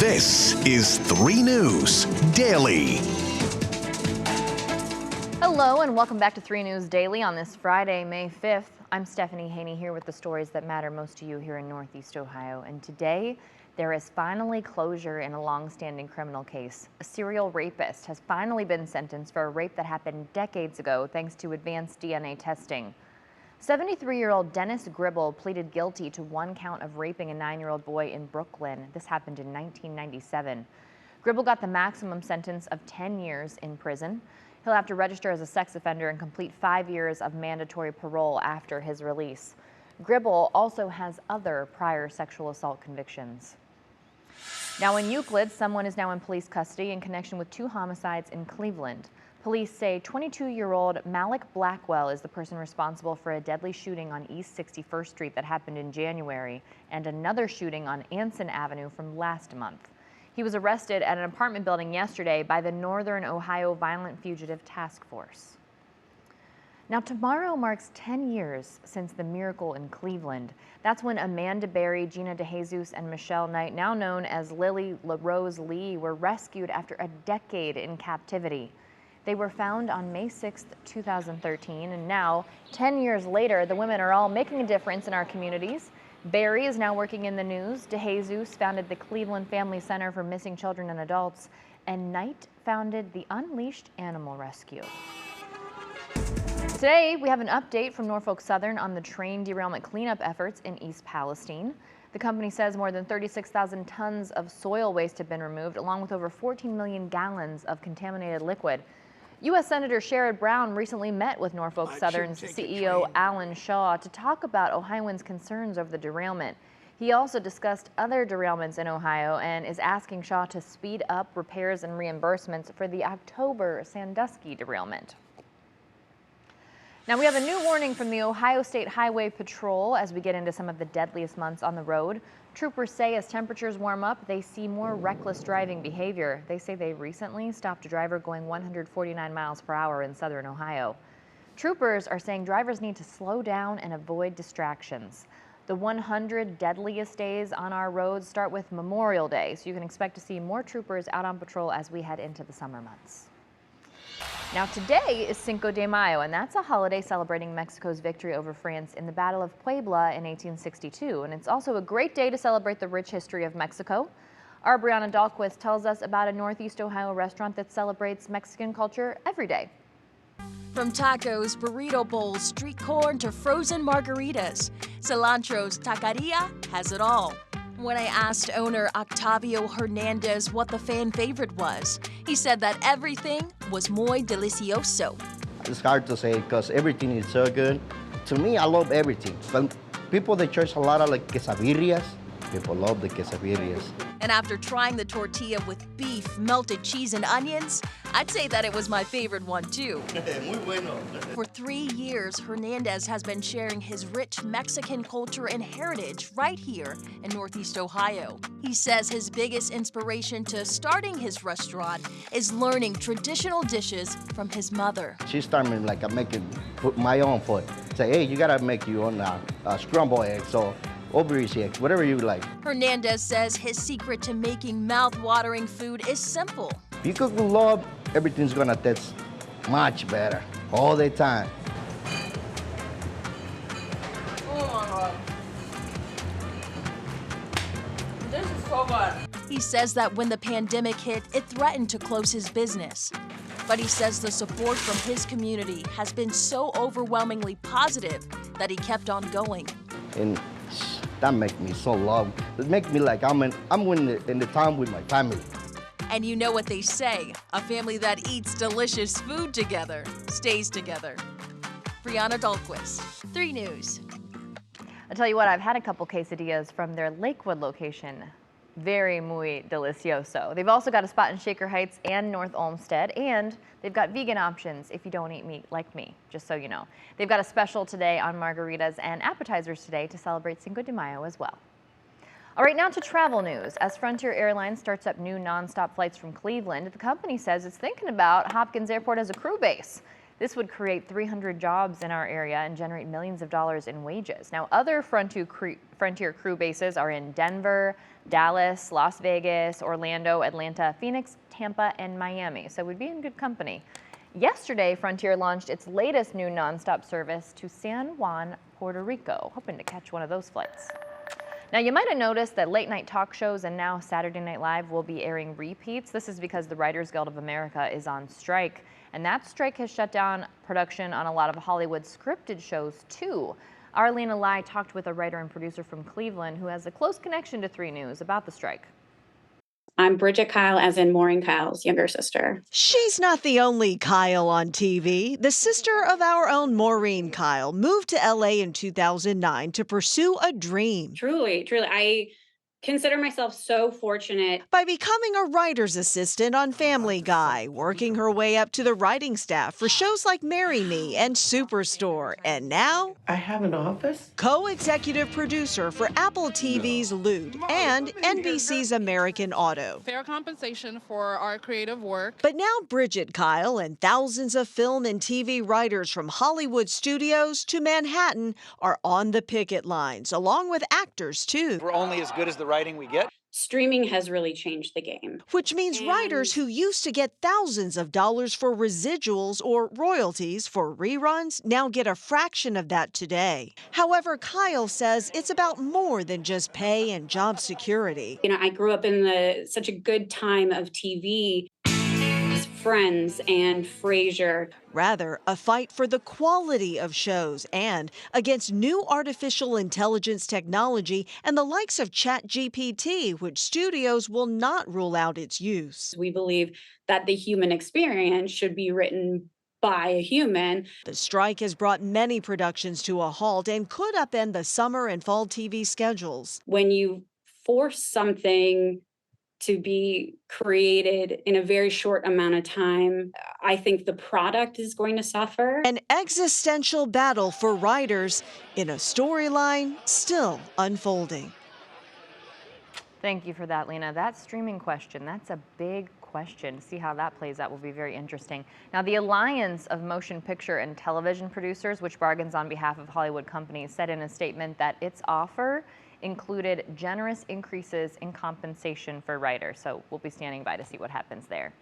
This is 3 News Daily. Hello and welcome back to 3 News Daily on this Friday, May 5th. I'm Stephanie Haney here with the stories that matter most to you here in Northeast Ohio. And today, there is finally closure in a long-standing criminal case. A serial rapist has finally been sentenced for a rape that happened decades ago thanks to advanced DNA testing. 73-year-old Dennis Gribble pleaded guilty to 1 count of raping a 9-year-old boy in Brooklyn. This happened in 1997. Gribble got the maximum sentence of 10 years in prison. He'll have to register as a sex offender and complete 5 years of mandatory parole after his release. Gribble also has other prior sexual assault convictions. Now in Euclid, someone is now in police custody in connection with 2 homicides in Cleveland. Police say 22-year-old Malik Blackwell is the person responsible for a deadly shooting on East 61st Street that happened in January and another shooting on Anson Avenue from last month. He was arrested at an apartment building yesterday by the Northern Ohio Violent Fugitive Task Force. Now tomorrow marks 10 years since the miracle in Cleveland. That's when Amanda Berry, Gina DeJesus, and Michelle Knight, now known as Lily LaRose Lee, were rescued after a decade in captivity. They were found on May 6, 2013, and now, 10 years later, the women are all making a difference in our communities. Berry is now working in the news. DeJesus founded the Cleveland Family Center for Missing Children and Adults, and Knight founded the Unleashed Animal Rescue. Today, we have an update from Norfolk Southern on the train derailment cleanup efforts in East Palestine. The company says more than 36,000 tons of soil waste have been removed, along with over 14 million gallons of contaminated liquid. U.S. Senator Sherrod Brown recently met with Norfolk Southern's CEO Alan Shaw to talk about Ohioans' concerns over the derailment. He also discussed other derailments in Ohio and is asking Shaw to speed up repairs and reimbursements for the October Sandusky derailment. Now we have a new warning from the Ohio State Highway Patrol as we get into some of the deadliest months on the road. Troopers say as temperatures warm up, they see more reckless driving behavior. They say they recently stopped a driver going 149 miles per hour in southern Ohio. Troopers are saying drivers need to slow down and avoid distractions. The 100 deadliest days on our roads start with Memorial Day, so you can expect to see more troopers out on patrol as we head into the summer months. Now today is Cinco De Mayo, and that's a holiday celebrating Mexico's victory over France in the Battle of Puebla in 1862. And it's also a great day to celebrate the rich history of Mexico. Our Brianna Dahlquist tells us about a Northeast Ohio restaurant that celebrates Mexican culture every day. From tacos, burrito bowls, street corn to frozen margaritas, Cilantro's Taqueria has it all. When I asked owner Octavio Hernandez what the fan favorite was, he said that everything was muy delicioso. It's hard to say because everything is so good. To me, I love everything. But people that choose a lot of like quesadillas, people love the quesadillas. And after trying the tortilla with beef, melted cheese, and onions, I'd say that it was my favorite one too. Muy bueno. For 3 years, Hernandez has been sharing his rich Mexican culture and heritage right here in Northeast Ohio. He says his biggest inspiration to starting his restaurant is learning traditional dishes from his mother. She started me like I'm making my own food. Say, hey, you gotta make your own scrambled eggs or over-easy eggs, whatever you like. Hernandez says his secret to making mouth-watering food is simple. If you cook with love, everything's gonna taste much better all the time. Oh my God. This is so good. He says that when the pandemic hit, it threatened to close his business. But he says the support from his community has been so overwhelmingly positive that he kept on going. And that makes me so loved. It makes me like I'm in the town with my family. And you know what they say, a family that eats delicious food together stays together. Brianna Dahlquist, 3 News. I'll tell you what, I've had a couple quesadillas from their Lakewood location. Very muy delicioso. They've also got a spot in Shaker Heights and North Olmsted, and they've got vegan options if you don't eat meat like me, just so you know. They've got a special today on margaritas and appetizers today to celebrate Cinco de Mayo as well. All right, now to travel news. As Frontier Airlines starts up new nonstop flights from Cleveland, the company says it's thinking about Hopkins Airport as a crew base. This would create 300 jobs in our area and generate millions of dollars in wages. Now, other Frontier crew bases are in Denver, Dallas, Las Vegas, Orlando, Atlanta, Phoenix, Tampa, and Miami. So we'd be in good company. Yesterday, Frontier launched its latest new nonstop service to San Juan, Puerto Rico, hoping to catch one of those flights. Now, you might have noticed that late night talk shows and now Saturday Night Live will be airing repeats. This is because the Writers Guild of America is on strike, and that strike has shut down production on a lot of Hollywood scripted shows too. Arlena Lai talked with a writer and producer from Cleveland who has a close connection to 3 News about the strike. I'm Bridget Kyle, as in Maureen Kyle's younger sister. She's not the only Kyle on TV. The sister of our own Maureen Kyle moved to LA in 2009 to pursue a dream. Truly. I consider myself so fortunate. By becoming a writer's assistant on Family Guy, working her way up to the writing staff for shows like Marry Me and Superstore, and now I have an office? Co-executive producer for Apple TV's Lewd and NBC's American Auto. Fair compensation for our creative work. But now Bridget Kyle and thousands of film and TV writers from Hollywood studios to Manhattan are on the picket lines, along with actors too. We're only as good as the writing we get. Streaming has really changed the game. Which means writers who used to get thousands of dollars for residuals or royalties for reruns now get a fraction of that today. However, Kyle says it's about more than just pay and job security. You know, I grew up in such a good time of TV. Friends and Frasier. Rather, a fight for the quality of shows and against new artificial intelligence technology and the likes of ChatGPT, which studios will not rule out its use. We believe that the human experience should be written by a human. The strike has brought many productions to a halt and could upend the summer and fall TV schedules. When you force something to be created in a very short amount of time, I think the product is going to suffer. An existential battle for writers in a storyline still unfolding. Thank you for that, Lena. That streaming question, that's a big question. See how that plays out will be very interesting. Now, the Alliance of Motion Picture and Television Producers, which bargains on behalf of Hollywood companies, said in a statement that its offer included generous increases in compensation for writers. So we'll be standing by to see what happens there.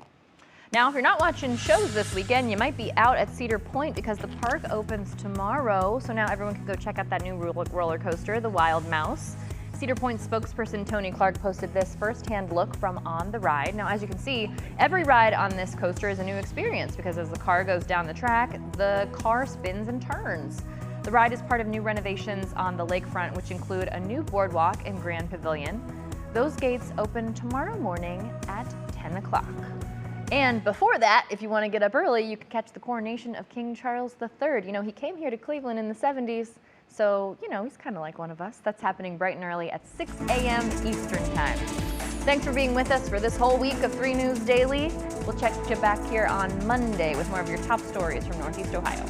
Now, if you're not watching shows this weekend, you might be out at Cedar Point because the park opens tomorrow. So now everyone can go check out that new roller coaster, the Wild Mouse. Cedar Point spokesperson Tony Clark posted this firsthand look from on the ride. Now, as you can see, every ride on this coaster is a new experience because as the car goes down the track, the car spins and turns. The ride is part of new renovations on the lakefront, which include a new boardwalk and Grand Pavilion. Those gates open tomorrow morning at 10 o'clock. And before that, if you want to get up early, you can catch the coronation of King Charles III. You know, he came here to Cleveland in the 70s, so, you know, he's kind of like one of us. That's happening bright and early at 6 a.m. Eastern Time. Thanks for being with us for this whole week of 3 News Daily. We'll check you back here on Monday with more of your top stories from Northeast Ohio.